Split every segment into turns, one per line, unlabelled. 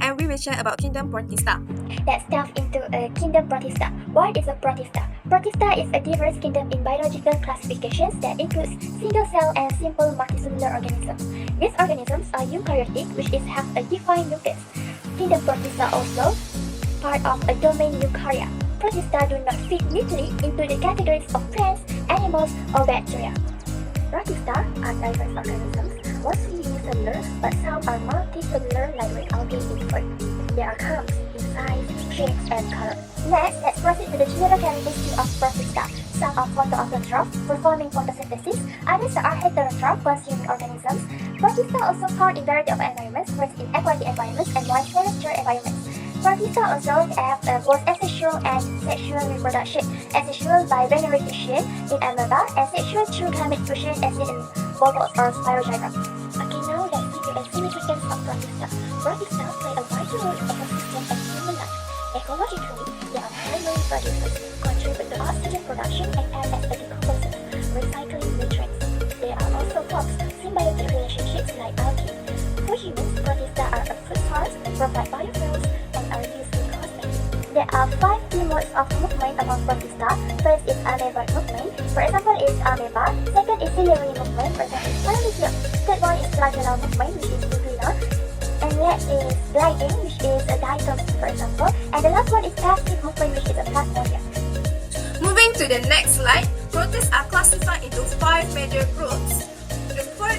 and we will share about kingdom Protista.
Let's delve into a kingdom Protista. What is a Protista? Protista is a diverse kingdom in biological classifications that includes single-cell and simple multicellular organisms. These organisms are eukaryotic, which have a defined nucleus. Kingdom Protista also part of a domain Eukarya. Protista do not fit neatly into the categories of plants, animals, or bacteria. Protista are diverse organisms, mostly unicellular, but some are multicellular like with algae in food. There are counts in size, shapes, and color. Next, let's proceed to the general characteristics of Protista. Some are photoautotrophs, performing photosynthesis. Others are heterotroph, consuming organisms. Protista also found in variety of environments, first in aquatic environments and moist terrestrial environments. Protista also have both asexual and sexual reproduction. Asexual by veneration in amoeba, and sexual through gamete fusion as in bulbous or spirogyra. Okay, now let's see the significance of Protista. Protista play a vital role in ecosystem and human life. Ecologically, they are primary producers, contribute to oxygen production and act as a decomposers, recycling nutrients. They are also crops, symbiotic relationships like algae. For humans, Protista are a food source, provide biofuels, and are used in cosmetics. There are 5 key modes of movement among Protista. First is amoeba movement. For example, is amoeba. Second is ciliary movement. For example, paramecium. Third one is flagellar movement, which is nuclear. And next is gliding, which is a diatoms, for example. And the last one is passive movement, which is a plasmodium.
Moving to the next slide, protists are classified into 5 major groups.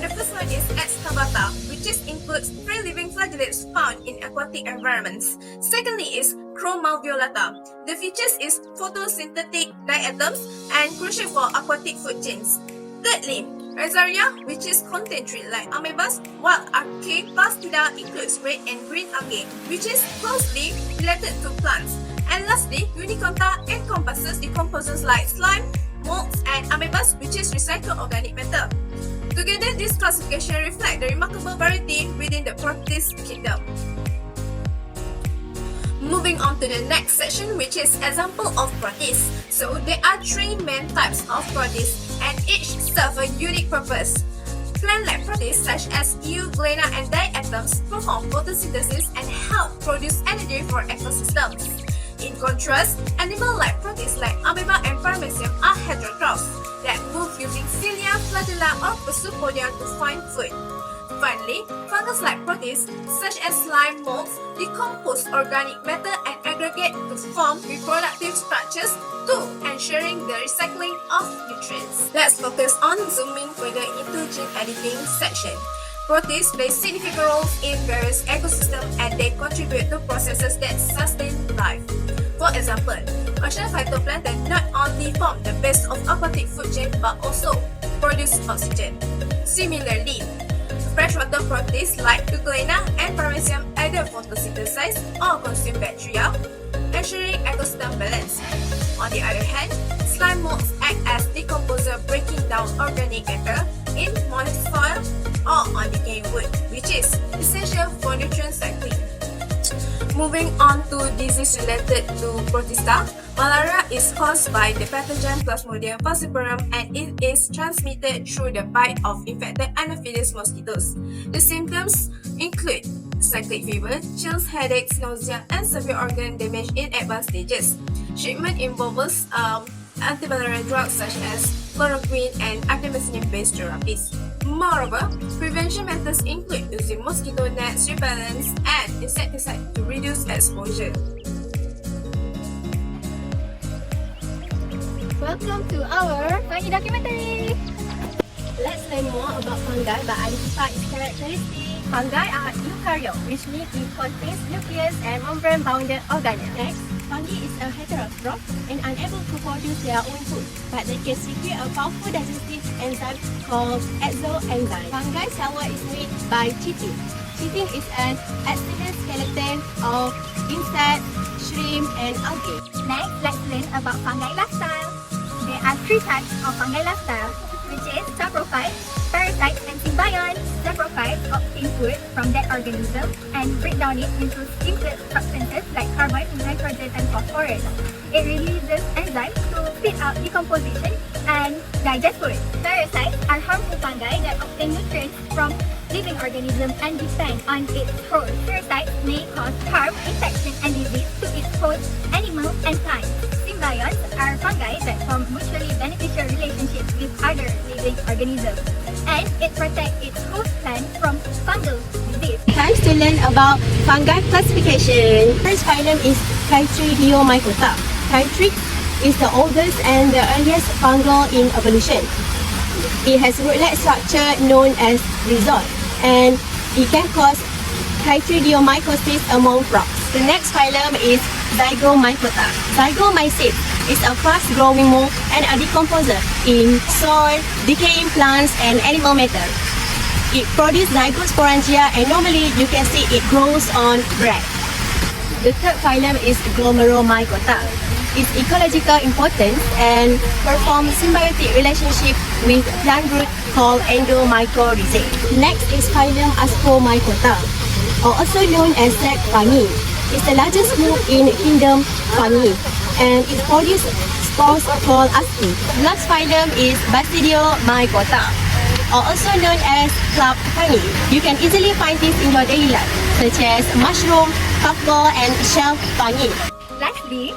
The first one is excavata, which includes free living flagellates found in aquatic environments. Secondly is chromalveolata. The features is photosynthetic diatoms and crucial for aquatic food chains. Thirdly, Rhizaria, which contain trees like amoebas, while Archaeplastida includes red and green algae, which is closely related to plants. And lastly, Uniconta encompasses decomposers like slime, molds, and amoebas, which recycle organic matter. Together, this classification reflects the remarkable variety within the protist kingdom. Moving on to the next section, which is example of protists. So there are 3 main types of protists, and each serve a unique purpose. Plant-like protists such as euglena and diatoms perform photosynthesis and help produce energy for ecosystems. In contrast, animal-like protists like amoeba and paramecium are heterotrophs that move using cilia, flagella, or pseudopodia to find food. Finally, fungus-like protists such as slime molds decompose organic matter and aggregate to form reproductive structures, too ensuring the recycling of nutrients. Let's focus on zooming further into gene editing section. Protists play significant roles in various ecosystems and they contribute to processes that sustain life. For example, ocean phytoplankton not only form the base of aquatic food chain but also produce oxygen. Similarly, freshwater protists like euglena and paramecium either photosynthesize or consume bacteria, ensuring ecosystem balance. On the other hand, slime molds act as decomposer, breaking down organic matter in moist soil or on decaying wood, which is essential for nutrient cycling. Moving on to disease related to Protista, malaria is caused by the pathogen Plasmodium falciparum and it is transmitted through the bite of infected Anopheles mosquitoes. The symptoms include cyclic fever, chills, headaches, nausea, and severe organ damage in advanced stages. Treatment involves antimalarial drugs such as chloroquine and artemisinin-based therapies. Moreover, prevention methods include using mosquito nets, repellents, and insecticide to reduce exposure.
Welcome to our fungi documentary! Let's learn more about fungi by identifying its characteristics. Fungi are eukaryote, which means it contains nucleus and membrane-bounded organelles. Next, fungi is a heterotroph and unable to produce their own food, but they can secrete a powerful digestive enzyme called exoenzyme. Fungi cell wall is made by chitin. Chitin is an external skeleton of insects, shrimp, and algae.
Next, let's learn about fungi lifestyle. There are 3 types of fungi lifestyle, which is saprophyte, parasite, and symbiont. Saprophyte obtain food from that organism and break down it into simple substances like carbon, nitrogen, and phosphorus. It releases enzymes to speed up decomposition and digest food. Parasites are harmful fungi that obtain nutrients from living organisms and depend on its host. Parasites may cause harm, infection, and disease to its host, animals, and plants. Symbionts are fungi that form mutually beneficial relationships with other living organisms, and it protects its host plant from fungal disease.
Time to learn about fungi classification. First phylum is Chytridiomycota. Chytrix is the oldest and the earliest fungal in evolution. It has root-like structure known as rhizome, and it can cause chytridiomycosis among frogs. The next phylum is Zygomycota. Zygomycetes is a fast-growing mold and a decomposer in soil, decaying plants, and animal matter. It produces zygosporangia, and normally you can see it grows on bread. The third phylum is Glomeromycota. Its ecological importance and performs symbiotic relationship with plant root called endomycorrhizae. Next is phylum Ascomycota, or also known as sac fungi. It's the largest group in kingdom fungi, and it produces spores called asci. The last phylum is Basidiomycota, or also known as club fungi. You can easily find this in your daily life, such as mushroom, puffball, and shelf fungi.
Lastly,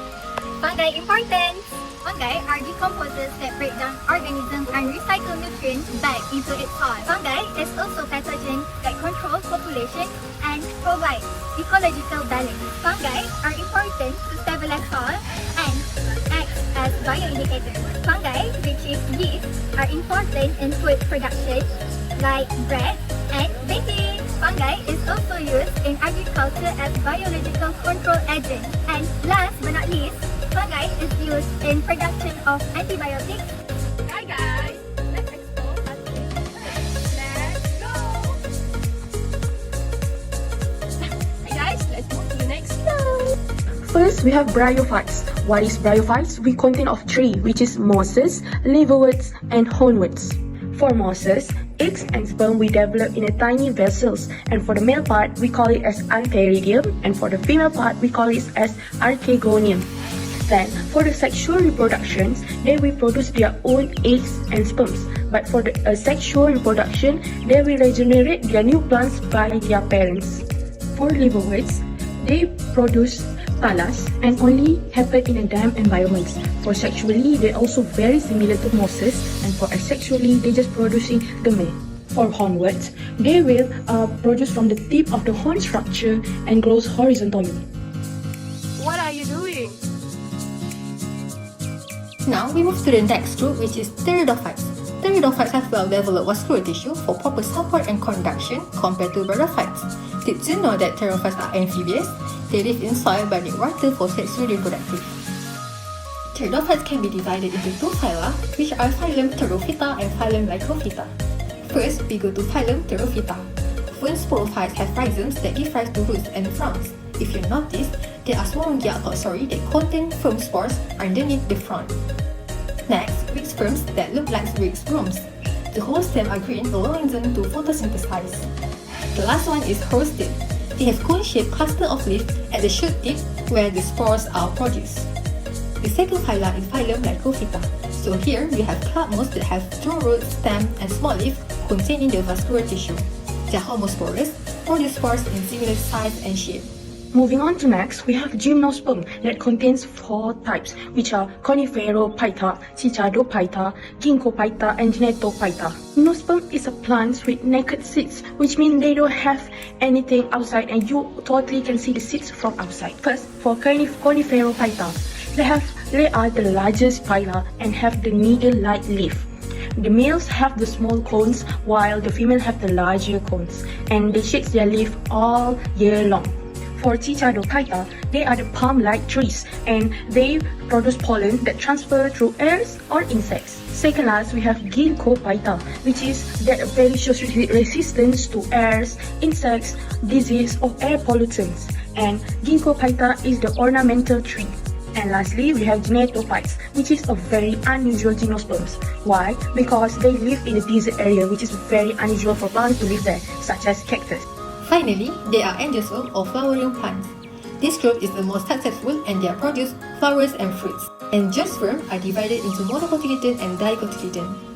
fungi importance. Fungi are decomposers that break down organisms and recycle nutrients back into its soil. Fungi is also pathogen that controls population and provides ecological balance. Fungi are important to stabilize soil and act as bioindicators. Fungi, which is yeast, are important in food production like bread and baking. Fungi is also used in agriculture as biological control agent. And last but not least, fungi is used in production of antibiotics. Hi guys, let's explore how to use fungi. Let's go! Hi guys, let's move to the next slide.
First, we have bryophytes. What is bryophytes? We contain of three, which is mosses, liverworts, and hornworts. For mosses, eggs and sperm we develop in a tiny vessels, and for the male part we call it as antheridium, and for the female part we call it as archegonium. Then, for the sexual reproductions, they will produce their own eggs and sperms. But for the asexual reproduction, they will regenerate their new plants by their parents. For liverworts, they produce thallus and only happen in a damp environments. For sexually, they also very similar to mosses, and for asexually, they just producing the male. For hornworts, they will produce from the tip of the horn structure and grows horizontally.
What are you doing? Now we move to the next group, which is pteridophytes. Pteridophytes have well-developed vascular tissue for proper support and conduction compared to bryophytes. Did you know that pteridophytes are amphibious? They live in soil but need water for sexual reproductive. Pteridophytes can be divided into two phyla, which are phylum Pterophyta and phylum Lycophyta. First, we go to phylum Pterophyta. Fern sporophytes have rhizomes that give rise to roots and fronds. If you notice, there are sporangia that contain firm spores underneath the frond. Next, twig sperms that look like twig brooms. The whole stem are green, allowing them to photosynthesize. The last one is horsetail. They have cone-shaped cluster of leaves at the shoot tip where the spores are produced. The second phyla is phylum Lycophyta. So here we have club moths that have strong roots, stem, and small leaf containing the vascular tissue. They are homosporous, produce spores in similar size and shape.
Moving on to next, we have gymnosperm that contains four types, which are Coniferophyta, Cichadophyta, Ginkgophyta, and Genetophyta. Gymnosperm is a plant with naked seeds, which means they don't have anything outside and you totally can see the seeds from outside. First, for Coniferophyta, they are the largest phyla and have the needle-like leaf. The males have the small cones while the female have the larger cones, and they shake their leaf all year long. For Cichadophyta, they are the palm-like trees and they produce pollen that transfer through airs or insects. Second last, we have Ginkgophyta, which is that very shows resistance to airs, insects, disease or air pollutants. And Ginkgophyta is the ornamental tree. And lastly, we have Genetophytes, which is a very unusual gymnosperms. Why? Because they live in a desert area, which is very unusual for plants to live there, such as cactus.
Finally, they are endosome or flowering plants.
This group is the most successful and they produce flowers and fruits. Angiosperm are divided into monocotyledon and dicotyledon.